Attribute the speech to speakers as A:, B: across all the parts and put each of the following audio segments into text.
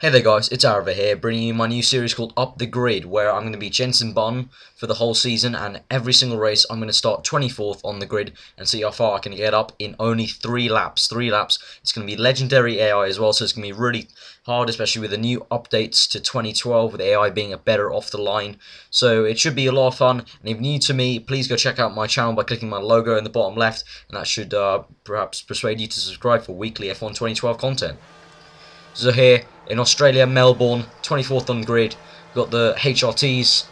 A: Hey there guys, it's Arava here, bringing you my new series called Up the Grid, where I'm going to be Jensen Button for the whole season, and every single race I'm going to start 24th on the grid and see how far I can get up in only 3 laps. 3 laps. It's going to be legendary AI as well, so it's going to be really hard, especially with the new updates to 2012, with AI being a better off the line. So it should be a lot of fun, and if you're new to me, please go check out my channel by clicking my logo in the bottom left, and that should perhaps persuade you to subscribe for weekly F1 2012 content. So here in Australia, Melbourne, 24th on the grid, we've got the HRTs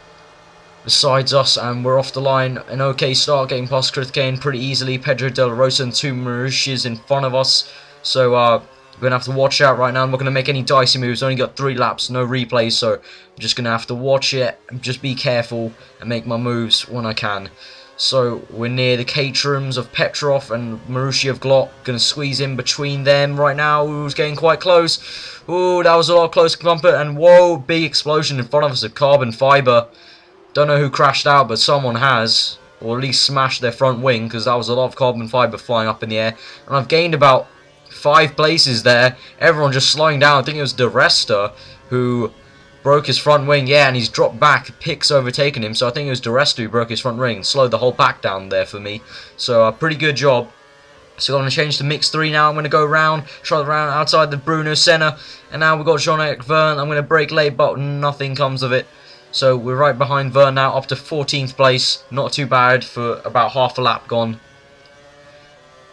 A: besides us, and we're off the line. An okay start, getting past Chris Kane pretty easily. Pedro De La Rosa and 2 Mauritius in front of us, so we're going to have to watch out right now. I'm not going to make any dicey moves, only got 3 laps, no replays, so I'm just going to have to watch it, just be careful and make my moves when I can. So we're near the Caterhams of Petrov and Marushi of Glock. Going to squeeze in between them right now. Who's getting quite close. Ooh, that was a lot close comfort. And whoa, big explosion in front of us of carbon fibre. Don't know who crashed out, but someone has. Or at least smashed their front wing, because that was a lot of carbon fibre flying up in the air. And I've gained about 5 places there. Everyone just slowing down. I think it was De Resta who broke his front wing, yeah, and he's dropped back. Pick's overtaken him, so I think it was De Resta who broke his front wing and slowed the whole pack down there for me. So a pretty good job. So I'm going to change to mix 3 now. I'm going to go around, try the round outside the Bruno Senna, and now we've got Jean-Eric Verne. I'm going to brake late, but nothing comes of it. So we're right behind Verne now, up to 14th place. Not too bad for about half a lap gone.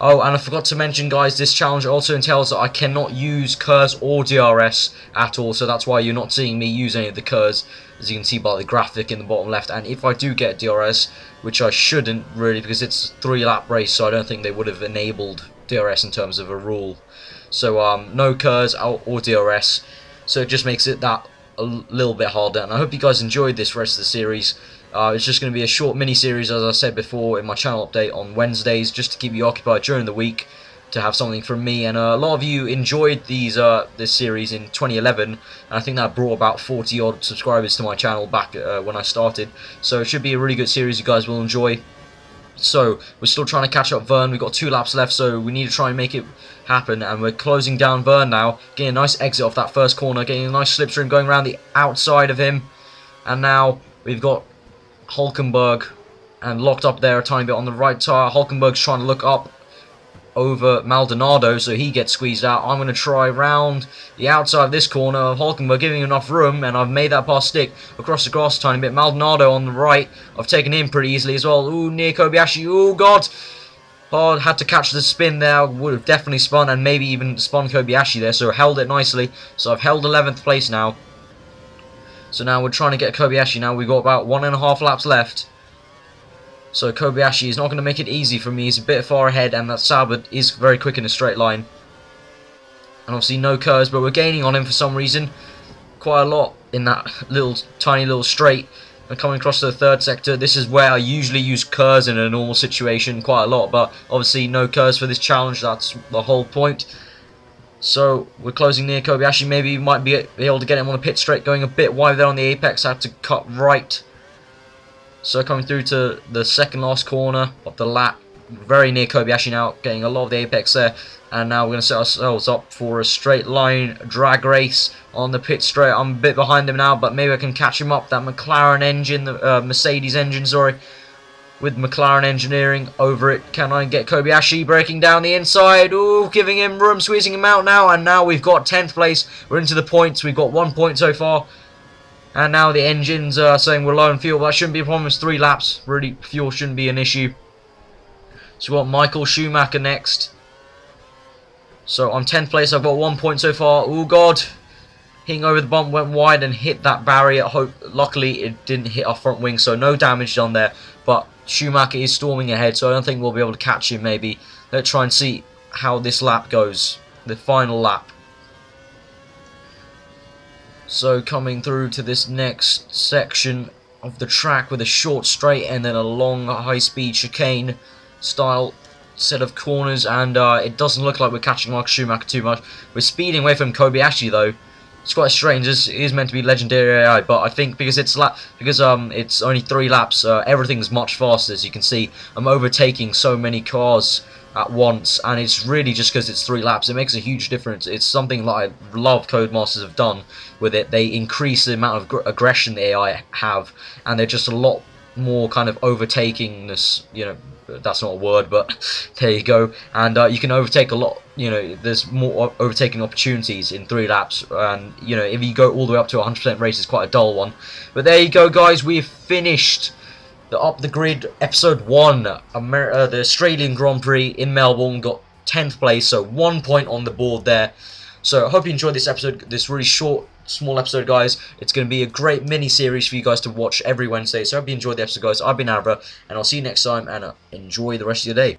A: Oh, and I forgot to mention, guys, this challenge also entails that I cannot use KERS or DRS at all, so that's why you're not seeing me use any of the KERS, as you can see by the graphic in the bottom left. And if I do get DRS, which I shouldn't really, because it's a 3-lap race, so I don't think they would have enabled DRS in terms of a rule. So no KERS or DRS, so it just makes it that a little bit harder. And I hope you guys enjoyed this rest of the series. It's just going to be a short mini-series, as I said before, in my channel update on Wednesdays, just to keep you occupied during the week, to have something from me. And a lot of you enjoyed this series in 2011, and I think that brought about 40-odd subscribers to my channel back when I started. So it should be a really good series you guys will enjoy. So we're still trying to catch up Verne. We've got 2 laps left, so we need to try and make it happen. And we're closing down Verne now, getting a nice exit off that first corner, getting a nice slipstream going around the outside of him. And now we've got Hulkenberg and locked up there a tiny bit on the right tyre. Hulkenberg's trying to look up over Maldonado, so he gets squeezed out. I'm going to try round the outside of this corner. Hulkenberg giving enough room, and I've made that pass stick across the grass a tiny bit. Maldonado on the right, I've taken him pretty easily as well. Ooh, near Kobayashi. Ooh, God. Oh, had to catch the spin there. Would have definitely spun, and maybe even spun Kobayashi there, so held it nicely. So I've held 11th place now. So now we're trying to get Kobayashi now. We've got about 1.5 laps left. So Kobayashi is not going to make it easy for me. He's a bit far ahead, and that Sauber is very quick in a straight line. And obviously no KERS, but we're gaining on him for some reason. Quite a lot in that tiny little straight. And coming across to the 3rd sector, this is where I usually use KERS in a normal situation quite a lot. But obviously no KERS for this challenge. That's the whole point. So we're closing near Kobayashi. Maybe we might be able to get him on the pit straight, going a bit wide there on the apex. I have to cut right. So coming through to the second last corner of the lap, very near Kobayashi now, getting a lot of the apex there. And now we're going to set ourselves up for a straight line drag race on the pit straight. I'm a bit behind him now, but maybe I can catch him up. That McLaren engine, the Mercedes engine, sorry, with McLaren engineering over it. Can I get Kobayashi breaking down the inside? Ooh, giving him room, squeezing him out now. And now we've got 10th place. We're into the points. We've got 1 point so far. And now the engines are saying we're low on fuel. That shouldn't be a problem. It's 3 laps. Really, fuel shouldn't be an issue. So we've got Michael Schumacher next. So I'm 10th place. I've got 1 point so far. Oh, God. Hitting over the bump, went wide and hit that barrier. Luckily, it didn't hit our front wing, so no damage done there. But Schumacher is storming ahead, so I don't think we'll be able to catch him, maybe. Let's try and see how this lap goes. The final lap. So coming through to this next section of the track with a short straight and then a long high-speed chicane style set of corners, and it doesn't look like we're catching Mark Schumacher too much. We're speeding away from Kobayashi though, It's quite strange. This is meant to be legendary AI, but I think because it's only 3 laps, everything's much faster. As you can see, I'm overtaking so many cars at once, and it's really just because it's 3 laps. It makes a huge difference. It's something that I love Codemasters have done with it. They increase the amount of aggression the AI have, and they're just a lot more kind of overtakingness, you know. That's not a word, but there you go. And you can overtake a lot, you know, there's more overtaking opportunities in 3 laps. And, you know, if you go all the way up to 100% race, it's quite a dull one. But there you go, guys. We've finished the Up the Grid Episode 1. The Australian Grand Prix in Melbourne, got 10th place, so 1 point on the board there. So I hope you enjoyed this episode, this really short, small episode, guys. It's going to be a great mini-series for you guys to watch every Wednesday. So I hope you enjoyed the episode, guys. I've been Avra, and I'll see you next time, and enjoy the rest of your day.